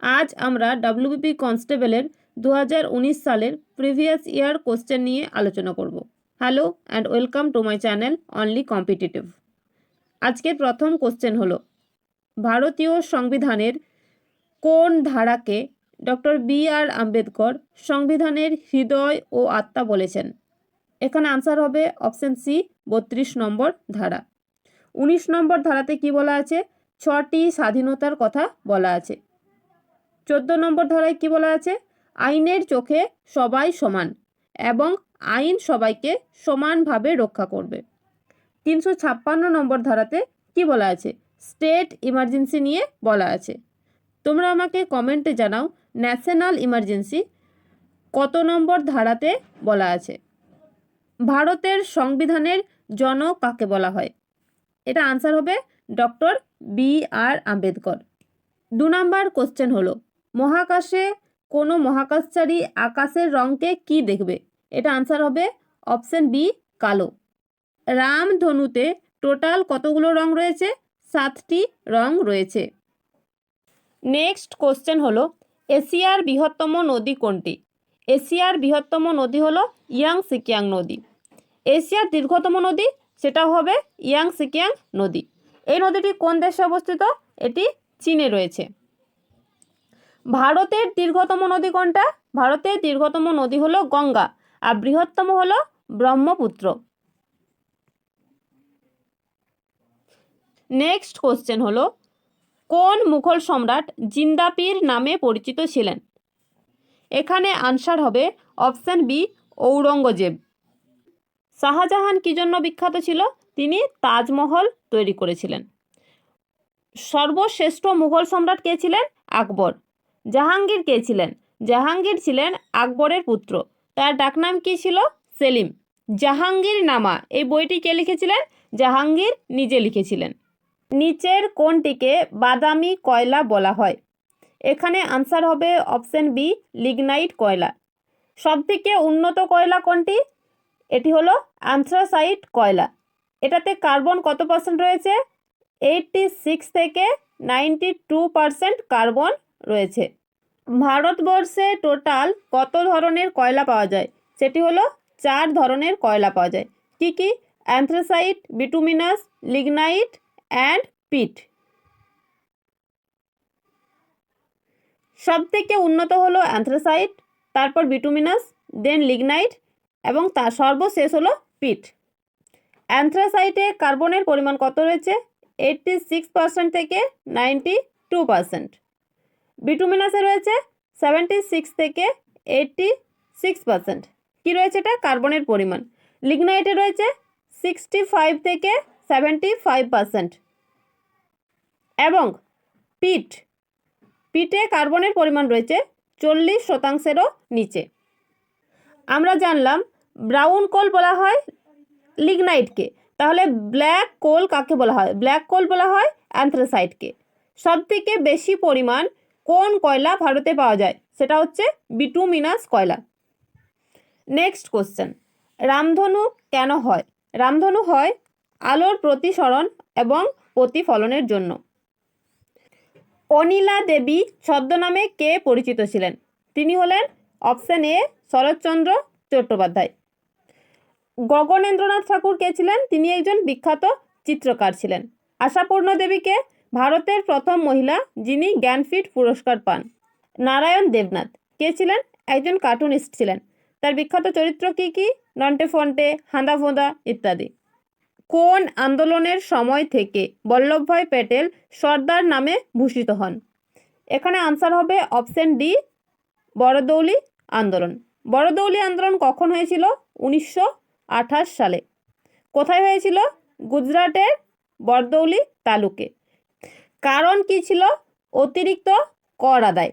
আজ আমরা ডাব্লিউবিপি কনস্টেবলের 2019 সালের প্রিভিয়াস ইয়ার কোশ্চেন নিয়ে আলোচনা করব। Hello and welcome to my channel only competitive. আজকের প্রথম কোশ্চেন হলো, ভারতীয় সংবিধানের কোন ধারাকে ডক্টর বি.আর. আম্বেদকর সংবিধানের হৃদয় ও আত্মা বলেছেন? এখানে আনসার হবে অপশন সি, 32 নম্বর ধারা। 19 নম্বর ধারাতে কি বলা আছে? 6টি স্বাধীনতার কথা বলা আছে। 14 নম্বর ধারায় কি বলা আছে? আইনের চোখে সবাই সমান এবং আইন সবাইকে সমানভাবে রক্ষা করবে। 356 নম্বর ধারাতে কি বলা আছে? স্টেট ইমার্জেন্সি নিয়ে বলা আছে। তোমরা আমাকে কমেন্টে জানাও ন্যাশনাল ইমার্জেন্সি কত নম্বর ধারাতে বলা আছে। ভারতের সংবিধানের জনক কাকে বলা হয়? এটা আনসার হবে ডক্টর বি.আর. আম্বেদকর। 2 নম্বর কোশ্চেন হলো, মহাকাশে কোনো মহাকাশচারী আকাশের রঙকে কি দেখবে? এটা আনসার হবে অপশন বি, কালো। রামধনুতে টোটাল কতগুলো রং রয়েছে? 7টি রং রয়েছে। নেক্সট কোশ্চেন হলো, এশিয়ার বৃহত্তম নদী কোনটি? এশিয়ার বৃহত্তম নদী হলো ইয়াংসিকিয়াং নদী। এশিয়ার দীর্ঘতম নদী সেটা হবে ইয়াংসিকিয়াং নদী। এই নদীটি কোন দেশে অবস্থিত? এটি চীনে রয়েছে। ভারতের দীর্ঘতম নদী কোনটা? ভারতের দীর্ঘতম নদী হলো গঙ্গা আর বৃহত্তম হলো ব্রহ্মপুত্র। নেক্সট কোশ্চেন হলো, কোন মুঘল সম্রাট জিন্দাপীর নামে পরিচিত ছিলেন? এখানে আনসার হবে অপশন বি, ঔরঙ্গজেব। শাহজাহান কি জন্য বিখ্যাত ছিল? তিনি তাজমহল তৈরি করেছিলেন। সর্বশ্রেষ্ঠ মুঘল সম্রাট কে ছিলেন? আকবর। জাহাঙ্গীর কে ছিলেন? জাহাঙ্গীর ছিলেন আকবরের পুত্র। তার ডাকনাম কি ছিল? সেলিম। জাহাঙ্গীর নামা এই বইটি কে লিখেছিলেন? জাহাঙ্গীর নিজে লিখেছিলেন। নিচের কোনটিকে বাদামি কয়লা বলা হয়? এখানে আনসার হবে অপশন বি, লিগনাইট কয়লা। সবথেকে উন্নত কয়লা কোনটি? এটি হলো অ্যান্থ্রাসাইট কয়লা। এটাতে কার্বন কত পার্সেন্ট রয়েছে? 86 থেকে 92% কার্বন রয়েছে। ভারতবর্ষে টোটাল কত ধরনের কয়লা পাওয়া যায়? সেটি হলো 4 ধরনের কয়লা পাওয়া যায়। কি কি? অ্যান্থ্রাসাইট, বিটুমিনাস, লিগনাইট অ্যান্ড পিট। সবথেকে উন্নত হলো অ্যান্থ্রাসাইট, তারপর বিটুমিনাস, দেন লিগনাইট এবং তার সর্বশেষ হলো পিট। অ্যান্থ্রাসাইটে কার্বনের পরিমাণ কত রয়েছে? 86% থেকে 92%। বিটুমিনাসে রয়েছে 76 থেকে 86%। কি রয়েছে এটা? কার্বনের পরিমাণ। লিগনাইটে রয়েছে 65 থেকে 75% এবং পিটে কার্বনের পরিমাণ রয়েছে 40%-এরও নিচে। আমরা জানলাম ব্রাউন কোল বলা হয় লিগনাইটকে, তাহলে ব্ল্যাক কোল কাকে বলা হয়? ব্ল্যাক কোল বলা হয় অ্যান্থ্রাসাইটকে। সবথেকে বেশি পরিমাণ কোন কয়লা ভারতে পাওয়া যায়? সেটা হচ্ছে বিটুমিনাস কয়লা। নেক্সট কোশ্চেন, রামধনু কেন হয়? রামধনু হয় আলোর প্রতিসরণ এবং প্রতিফলনের জন্য। অনিলা দেবী ছদ্মনামে কে পরিচিত ছিলেন? তিনি হলেন অপশন এ, শরৎচন্দ্র চট্টোপাধ্যায়। গগনেন্দ্রনাথ ঠাকুর কে ছিলেন? তিনি একজন বিখ্যাত চিত্রকার ছিলেন। আশাপূর্ণা দেবীকে ভারতের প্রথম মহিলা যিনি জ্ঞানপীঠ পুরস্কার পান। নারায়ণ দেবনাথ কে ছিলেন? একজন কার্টুনিস্ট ছিলেন। তার বিখ্যাত চরিত্র কি কি? নন্টে ফন্টে, হাঁদা ফোঁদা ইত্যাদি। কোন আন্দোলনের সময় থেকে বল্লভভাই প্যাটেল সর্দার নামে ভূষিত হন? এখানে আনসার হবে অপশন ডি, বড়দৌলি আন্দোলন। বড়দৌলি আন্দোলন কখন হয়েছিল? 1928 সালে। কোথায় হয়েছিল? গুজরাটের বরদৌলি তালুকে। কারণ কি ছিল? অতিরিক্ত কর আদায়।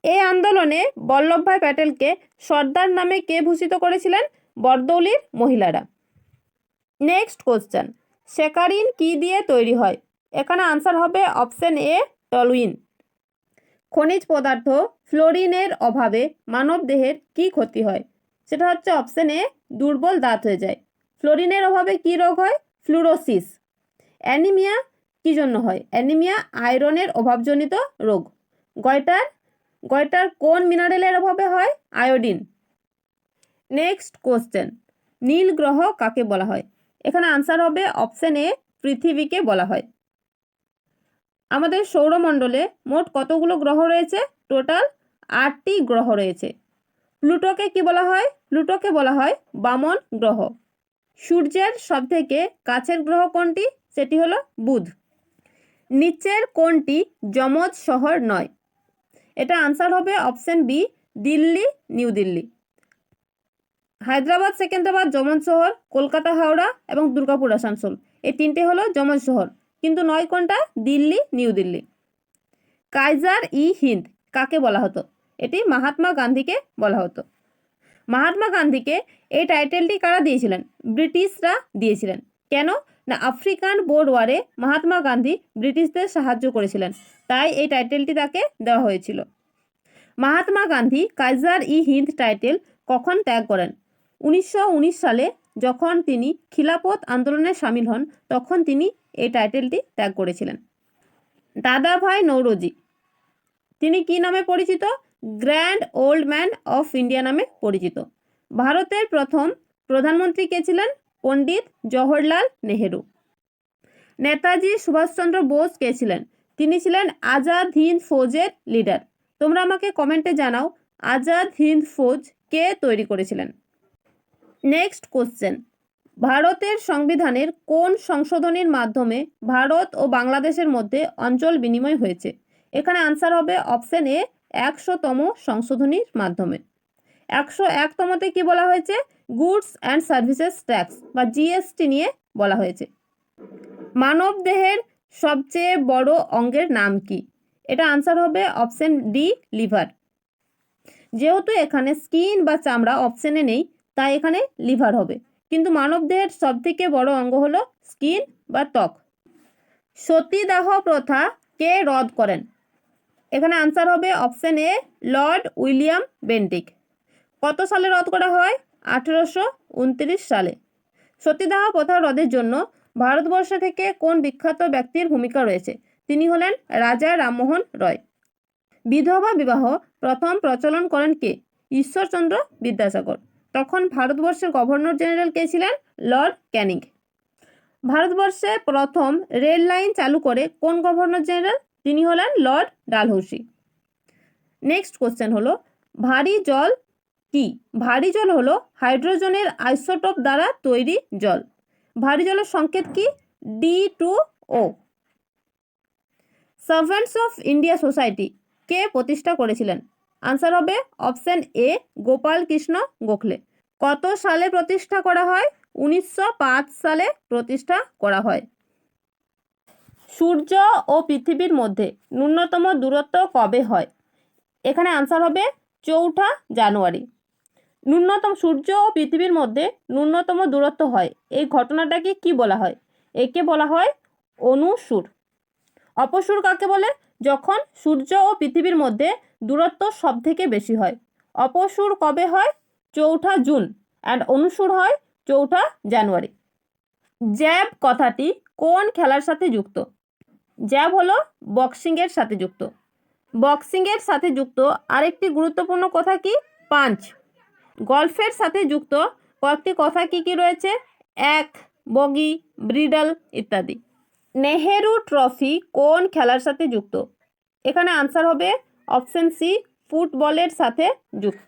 এই আন্দোলনে বল্লভভাই প্যাটেলকে সর্দার নামে কে ভূষিত করেছিলেন? বরদৌলির মহিলারা। নেক্সট কোশ্চেন, স্যাকারিন কি দিয়ে তৈরি হয়? এখানে আনসার হবে অপশন এ, টলুইন। খনিজ পদার্থ ফ্লোরিনের অভাবে মানব দেহের কি ক্ষতি হয়? সেটা হচ্ছে অপশন এ, দুর্বল দাঁত হয়ে যায়। ফ্লোরিনের অভাবে কি রোগ হয়? ফ্লুরোসিস। অ্যানিমিয়া কি জন্য হয়? অ্যানিমিয়া আয়রনের অভাবজনিত রোগ। গয়টার গয়টার কোন মিনারেলের অভাবে হয়? আয়োডিন। নেক্সট কোশ্চেন, নীল গ্রহ কাকে বলা হয়? এখানে আনসার হবে অপশন এ, পৃথিবীকে বলা হয়। আমাদের সৌরমণ্ডলে মোট কতগুলো গ্রহ রয়েছে? টোটাল 8টি গ্রহ রয়েছে। প্লুটোকে কি বলা হয়? প্লুটোকে বলা হয় বামন গ্রহ। সূর্যের সবথেকে কাছের গ্রহ কোনটি? সেটি হলো বুধ। নিচের কোনটি যমজ শহর নয়? এটা আনসার হবে অপশন বি, দিল্লি, নিউ দিল্লি। হায়দ্রাবাদ, সেকেন্দ্রাবাদ যমজ শহর, কলকাতা, হাওড়া এবং দুর্গাপুর, আসানসোল এই তিনটে হলো যমজ শহর, কিন্তু নয় কোনটা? দিল্লি, নিউ দিল্লি। কাইজার ই হিন্দ কাকে বলা হতো? এটি মহাত্মা গান্ধীকে বলা হতো। মহাত্মা গান্ধীকে এই টাইটেলটি কারা দিয়েছিলেন? ব্রিটিশরা দিয়েছিলেন। কেন না, আফ্রিকান বোর ওয়ারে মহাত্মা গান্ধী ব্রিটিশদের সাহায্য করেছিলেন, তাই এই টাইটেলটি তাকে দেওয়া হয়েছিল। মহাত্মা গান্ধী কাইজার ই হিন্দ টাইটেল কখন ত্যাগ করেন? 1919 সালে যখন তিনি খিলাফত আন্দোলনে সামিল হন, তখন তিনি এই টাইটেলটি ত্যাগ করেছিলেন। দাদাভাই নৌরোজি তিনি কি নামে পরিচিত? Grand old man of India নামে পরিচিত। ভারতের প্রথম প্রধানমন্ত্রী কে ছিলেন? পণ্ডিত জওহরলাল নেহেরু। নেতাজি সুভাষচন্দ্র বোস কে ছিলেন? তিনি ছিলেন আজাদ হিন্দ ফৌজের লিডার। তোমরা আমাকে কমেন্টে জানাও আজাদ হিন্দ ফৌজ কে তৈরি করেছিলেন। নেক্সট কোশ্চেন, ভারতের সংবিধানের কোন সংশোধনীর মাধ্যমে ভারত ও বাংলাদেশের মধ্যে অঞ্চল বিনিময় হয়েছে? এখানে আনসার হবে অপশন এ, 100তম সংশোধনীর মাধ্যমে। 101তমতে কি বলা হয়েছে? গুডস অ্যান্ড সার্ভিসেস ট্যাক্স বা জিএসটি নিয়ে বলা হয়েছে। মানব দেহের সবচেয়ে বড় অঙ্গের নাম কি? এটা আনসার হবে অপশন ডি, লিভার। যেহেতু এখানে স্কিন বা চামড়া অপশনে নেই, তাই এখানে লিভার হবে, কিন্তু মানব দেহের সবথেকে বড় অঙ্গ হলো স্কিন বা ত্বক। সতীদাহ প্রথা কে রদ করেন? এখানে আনসার হবে অপশন এ, লর্ড উইলিয়াম বেন্টিক। কত সালে রদ করা হয়? 1829 সালে। সতীদাহ প্রথা রদের জন্য ভারতবর্ষ থেকে কোন বিখ্যাত ব্যক্তির ভূমিকা রয়েছে? তিনি হলেন রাজা রামমোহন রয়। বিধবা বিবাহ প্রথম প্রচলন করেন কে? ঈশ্বরচন্দ্র বিদ্যাসাগর। তখন ভারতবর্ষের গভর্নর জেনারেল কে ছিলেন? লর্ড ক্যানিং। ভারতবর্ষে প্রথম রেল লাইন চালু করে কোন গভর্নর জেনারেল? তিনি হলেন লর্ড ডালহৌসি। নেক্সট কোশ্চেন হলো, ভারী জল কি? ভারী জল হলো হাইড্রোজেনের আইসোটোপ দ্বারা তৈরি জল। ভারী জলের সংকেত কি? D2O। Servants of India society কে প্রতিষ্ঠা করেছিলেন? আনসার হবে অপশন এ, গোপাল কৃষ্ণ গোখলে। কত সালে প্রতিষ্ঠা করা হয়? 1905 সালে প্রতিষ্ঠা করা হয়। সূর্য ও পৃথিবীর মধ্যে ন্যূনতম দূরত্ব কবে হয়? এখানে আনসার হবে 4 জানুয়ারি। সূর্য ও পৃথিবীর মধ্যে ন্যূনতম দূরত্ব হয়, এই ঘটনাটাকে কি বলা হয়? একে বলা হয় অনুসূর। অপসূর কাকে বলে? যখন সূর্য ও পৃথিবীর মধ্যে দূরত্ব সব থেকে বেশি হয়। অপসূর কবে হয়? 4 জুন অ্যান্ড অনুসূর হয় 4 জানুয়ারি। জ্যাব কথাটি কোন খেলার সাথে যুক্ত? জ্যাব হলো বক্সিংয়ের সাথে যুক্ত। বক্সিংয়ের সাথে যুক্ত আরেকটি গুরুত্বপূর্ণ কথা কি? পাঞ্চ। গল্ফের সাথে যুক্ত কয়েকটি কথা কি কি রয়েছে? এক, বগি, ব্রিডল ইত্যাদি। নেহেরু ট্রফি কোন খেলার সাথে যুক্ত? এখানে আনসার হবে অপশন সি, ফুটবলের সাথে যুক্ত।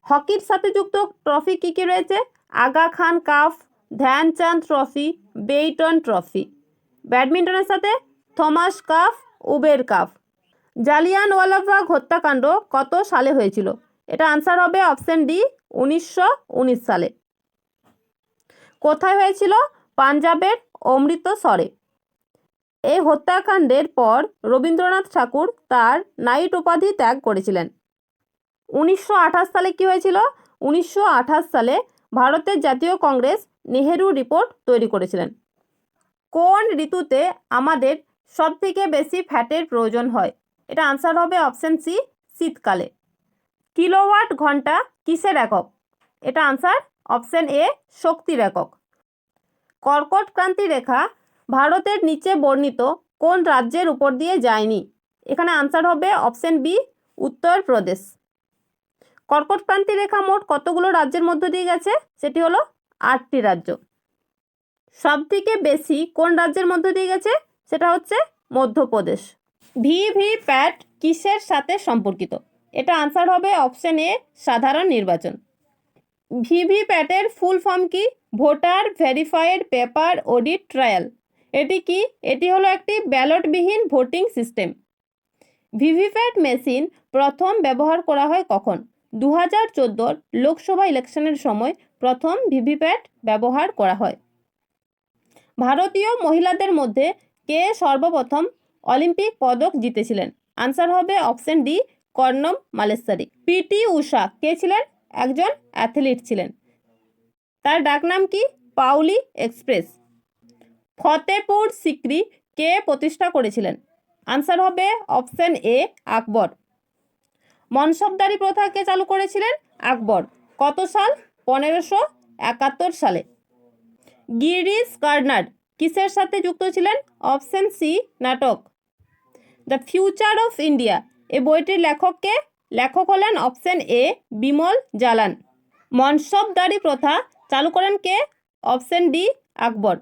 হকির সাথে যুক্ত ট্রফি কি কি রয়েছে? Aga Khan cup, Dhyanchand trophy, Beighton trophy. ব্যাডমিন্টনের সাথে Thomas cup, Uber cup. Jallianwalabagh হত্যাকাণ্ড কত সালে হয়েছিল? এটা আনসার হবে অপশন ডি, 1919 সালে। কোথায় হয়েছিল? পাঞ্জাবের অমৃতসরে। এই হত্যাকাণ্ডের পর রবীন্দ্রনাথ ঠাকুর তার নাইট উপাধি ত্যাগ করেছিলেন। 1928 সালে কি হয়েছিল? 1928 সালে ভারতের জাতীয় কংগ্রেস নেহেরু রিপোর্ট তৈরি করেছিলেন। কোন ঋতুতে আমাদের সবথেকে বেশি ফ্যাটের প্রয়োজন হয়? এটা আনসার হবে অপশন সি, শীতকালে। কিলোওয়াট ঘন্টা কিসের একক? এটা আনসার অপশন এ, শক্তির একক। কর্কট ক্রান্তি রেখা ভারতের নিচে বর্ণিত কোন রাজ্যের উপর দিয়ে যায়নি? এখানে আনসার হবে অপশন বি উত্তরপ্রদেশ। কর্কটক্রান্তি রেখা মোট কতগুলো রাজ্যের মধ্য দিয়ে গেছে? সেটি হলো 8টি রাজ্য। সবথেকে বেশি কোন রাজ্যের মধ্য দিয়ে গেছে? সেটা হচ্ছে মধ্যপ্রদেশ। ভিভিপ্যাট কিসের সাথে সম্পর্কিত? এটা আনসার হবে অপশন এ সাধারণ নির্বাচন। ভিভিপ্যাটের ফুল ফর্ম কি? Voter verified paper audit trial. এটি কি? এটি হলো একটি ব্যালটবিহীন ভোটিং সিস্টেম। ভিভিপ্যাট মেশিন প্রথম ব্যবহার করা হয় কখন? 2014 লোকসভা ইলেকশনের সময় প্রথম ভিভিপ্যাট ব্যবহার করা হয়। ভারতীয় মহিলাদের মধ্যে কে সর্বপ্রথম অলিম্পিক পদক জিতেছিলেন? আনসার হবে option D Karnam Malleswari. PT Usha কে ছিলেন? একজন অ্যাথলিট ছিলেন। তার ডাকনাম কি? পাউলি এক্সপ্রেস। ফতেপুর সিক্রি কে প্রতিষ্ঠা করেছিলেন? আনসার হবে অপশন এ আকবর। মনসবদারি প্রথা কে চালু করেছিলেন? আকবর। কত সাল? 1571 সালে। গিরিশ কার্নাড কিসের সাথে যুক্ত ছিলেন? অপশন সি নাটক। দ্য ফিউচার অফ ইন্ডিয়া এই বইটির লেখক কে? লেখক হলেন অপশন এ বিমল জালান। মনসবদারি প্রথা চালু করেন কে? অপশন ডি আকবর।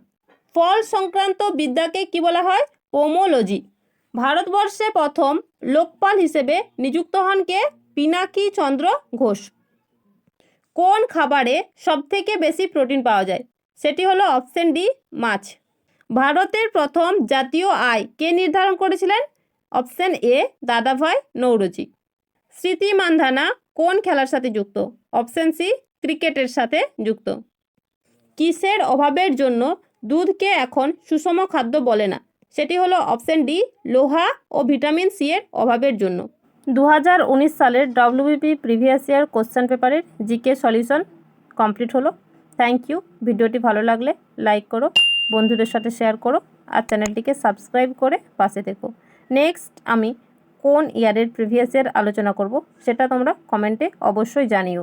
ফল সংক্রান্ত বিদ্যাকে কি বলা হয়? পোমোলজি। ভারতবর্ষে প্রথম লোকপাল হিসেবে নিযুক্ত হন কে? পিনাকি চন্দ্র ঘোষ। কোন খাবারে সবথেকে বেশি প্রোটিন পাওয়া যায়? সেটি হলো অপশন ডি মাছ। ভারতের প্রথম জাতীয় আয় কে নির্ধারণ করেছিলেন? অপশন এ দাদাভাই নৌরোজি। স্মৃতি মান্ধানা কোন খেলার সাথে যুক্ত? অপশন সি ক্রিকেটের সাথে যুক্ত। কিসের অভাবের জন্য দুধকে এখন সুষম খাদ্য বলে না? সেটি হলো অপশন ডি লোহা ও ভিটামিন সি এর অভাবের জন্য। 2019 সালের ডব্লিউবিপি প্রিভিয়াস ইয়ার কোশ্চেন পেপারের জিকে সলিউশন কমপ্লিট হলো। Thank you. ভিডিওটি ভালো লাগলে লাইক করো, বন্ধুদের সাথে শেয়ার করো আর চ্যানেলটিকে সাবস্ক্রাইব করে পাশে থেকো। নেক্সট আমি কোন ইয়ারের প্রিভিয়াস ইয়ার আলোচনা করব সেটা তোমরা কমেন্টে অবশ্যই জানিও।